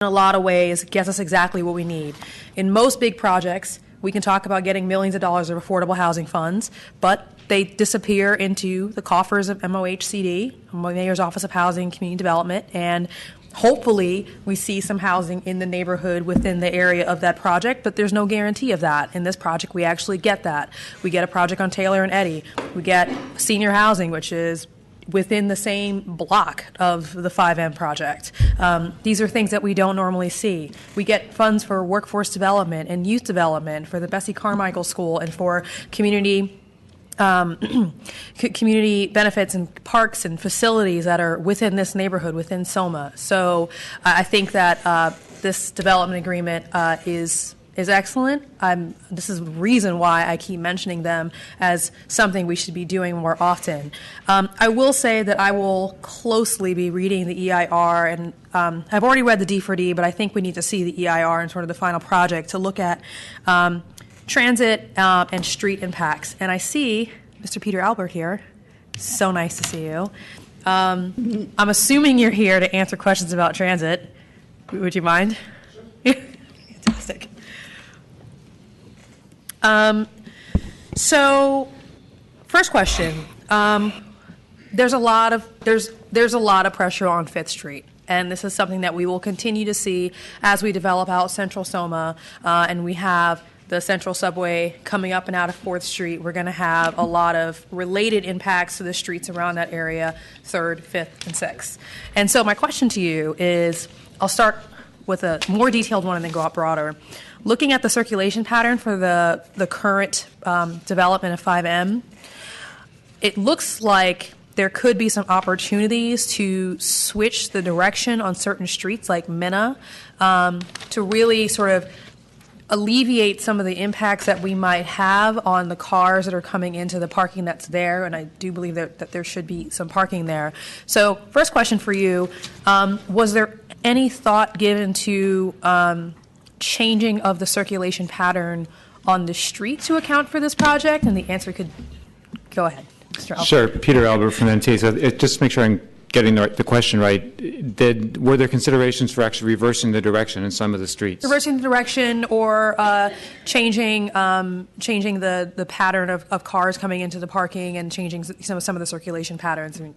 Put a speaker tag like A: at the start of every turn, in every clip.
A: in a lot of ways gets us exactly what we need. In most big projects, we can talk about getting millions of dollars of affordable housing funds, but they disappear into the coffers of MOHCD, Mayor's Office of Housing and Community Development, and hopefully we see some housing in the neighborhood within the area of that project, but there's no guarantee of that. In this project, we actually get that. We get a project on Taylor and Eddy. We get senior housing, which is within the same block of the 5M project. These are things that we don't normally see. We get funds for workforce development and youth development for the Bessie Carmichael School and for community community benefits and parks and facilities that are within this neighborhood, within SOMA. So I think that this development agreement is excellent. This is the reason why I keep mentioning them as something we should be doing more often. I will say that I will closely be reading the EIR, and I've already read the D4D, but I think we need to see the EIR and sort of the final project to look at transit and street impacts. And I see Mr. Peter Albert here. So nice to see you. I'm assuming you're here to answer questions about transit. Would you mind? Fantastic. So, first question. There's a lot of pressure on Fifth Street. And this is something that we will continue to see as we develop out Central SOMA, and we have the Central Subway coming up and out of 4th Street. We're going to have a lot of related impacts to the streets around that area, 3rd, 5th, and 6th. And so my question to you is, I'll start with a more detailed one and then go out broader. Looking at the circulation pattern for the current development of 5M, it looks like there could be some opportunities to switch the direction on certain streets like Minna to really sort of alleviate some of the impacts that we might have on the cars that are coming into the parking that's there, and I do believe that there should be some parking there. So first question for you, was there any thought given to changing of the circulation pattern on the street to account for this project? And the answer could go ahead, Mr. Albert.
B: Sure, Peter Albert from NTA. So just to make sure I'm getting the question right, were there considerations for actually reversing the direction in some of the streets? Reversing
A: the direction or changing the pattern of cars coming into the parking and changing some of the circulation patterns? I mean,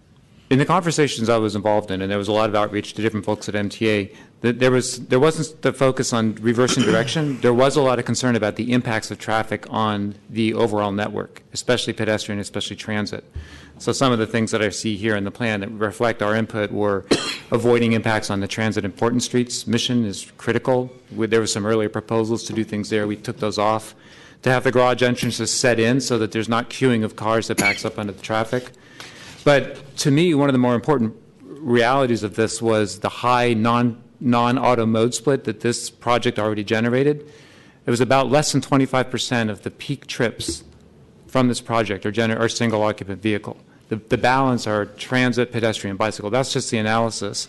B: in the conversations I was involved in, and there was a lot of outreach to different folks at MTA, there wasn't the focus on reversing direction. There was a lot of concern about the impacts of traffic on the overall network, especially pedestrian, especially transit. So some of the things that I see here in the plan that reflect our input were avoiding impacts on the transit important streets. Mission is critical. There were some earlier proposals to do things there. We took those off. To have the garage entrances set in so that there's not queuing of cars that backs up under the traffic. But to me, one of the more important realities of this was the high non-auto mode split that this project already generated. It was about less than 25% of the peak trips from this project are single occupant vehicle. The balance are transit, pedestrian, bicycle. That's just the analysis.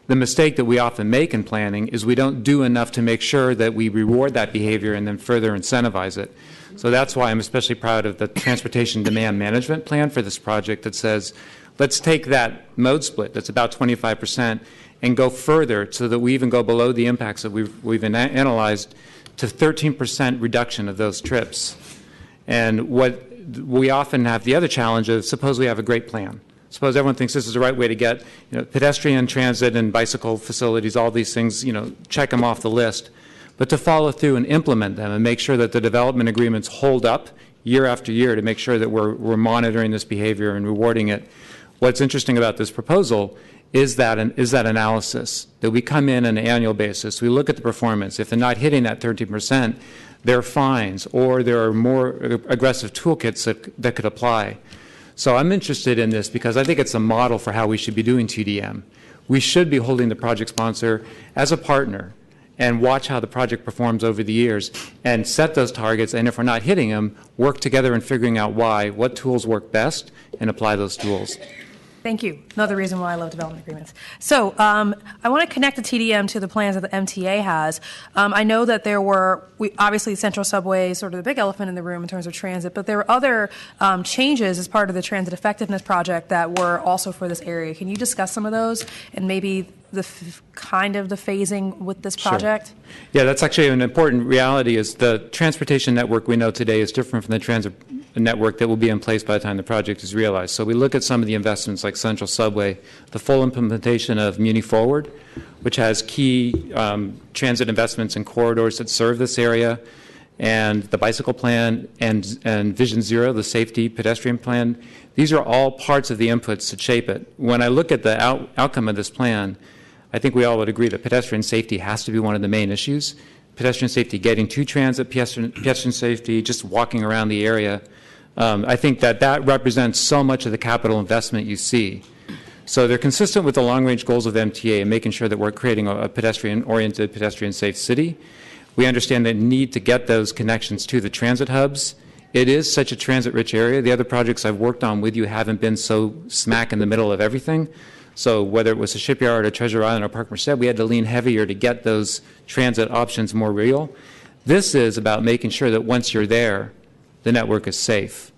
B: The mistake that we often make in planning is we don't do enough to make sure that we reward that behavior and then further incentivize it. So that's why I'm especially proud of the transportation demand management plan for this project that says, let's take that mode split that's about 25% and go further so that we even go below the impacts that we've analyzed to 13% reduction of those trips. And what we often have the other challenge of, suppose we have a great plan. Suppose everyone thinks this is the right way to get pedestrian, transit, and bicycle facilities, all these things, check them off the list. But to follow through and implement them and make sure that the development agreements hold up year after year to make sure that we're monitoring this behavior and rewarding it. What's interesting about this proposal is that analysis, that we come in on an annual basis, we look at the performance. If they're not hitting that 13%, there are fines or there are more aggressive toolkits that could apply. So I'm interested in this because I think it's a model for how we should be doing TDM. We should be holding the project sponsor as a partner and watch how the project performs over the years and set those targets, and if we're not hitting them, work together in figuring out why, what tools work best, and apply those tools.
A: Thank you. Another reason why I love development agreements. So I want to connect the TDM to the plans that the MTA has. I know that obviously Central Subway is sort of the big elephant in the room in terms of transit, but there were other changes as part of the transit effectiveness project that were also for this area. Can you discuss some of those and maybe kind of the phasing with this project?
B: Sure. Yeah, that's actually an important reality is the transportation network we know today is different from the transit network that will be in place by the time the project is realized. So we look at some of the investments like Central Subway, the full implementation of Muni Forward, which has key transit investments in corridors that serve this area, and the bicycle plan and Vision Zero, the safety pedestrian plan. These are all parts of the inputs that shape it. When I look at the outcome of this plan, I think we all would agree that pedestrian safety has to be one of the main issues. Pedestrian safety getting to transit, pedestrian safety, just walking around the area. I think that represents so much of the capital investment you see. So they're consistent with the long-range goals of MTA and making sure that we're creating a pedestrian-oriented, pedestrian-safe city. We understand the need to get those connections to the transit hubs. It is such a transit-rich area. The other projects I've worked on with you haven't been so smack in the middle of everything. So whether it was a Shipyard or Treasure Island or Park Merced, we had to lean heavier to get those transit options more real. This is about making sure that once you're there, the network is safe.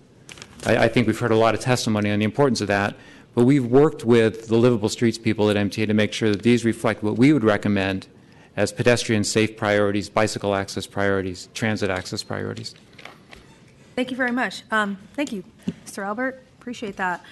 B: I think we've heard a lot of testimony on the importance of that, but we've worked with the Livable Streets people at MTA to make sure that these reflect what we would recommend as pedestrian safe priorities, bicycle access priorities, transit access priorities.
A: Thank you very much. Thank you, Mr. Albert. Appreciate that.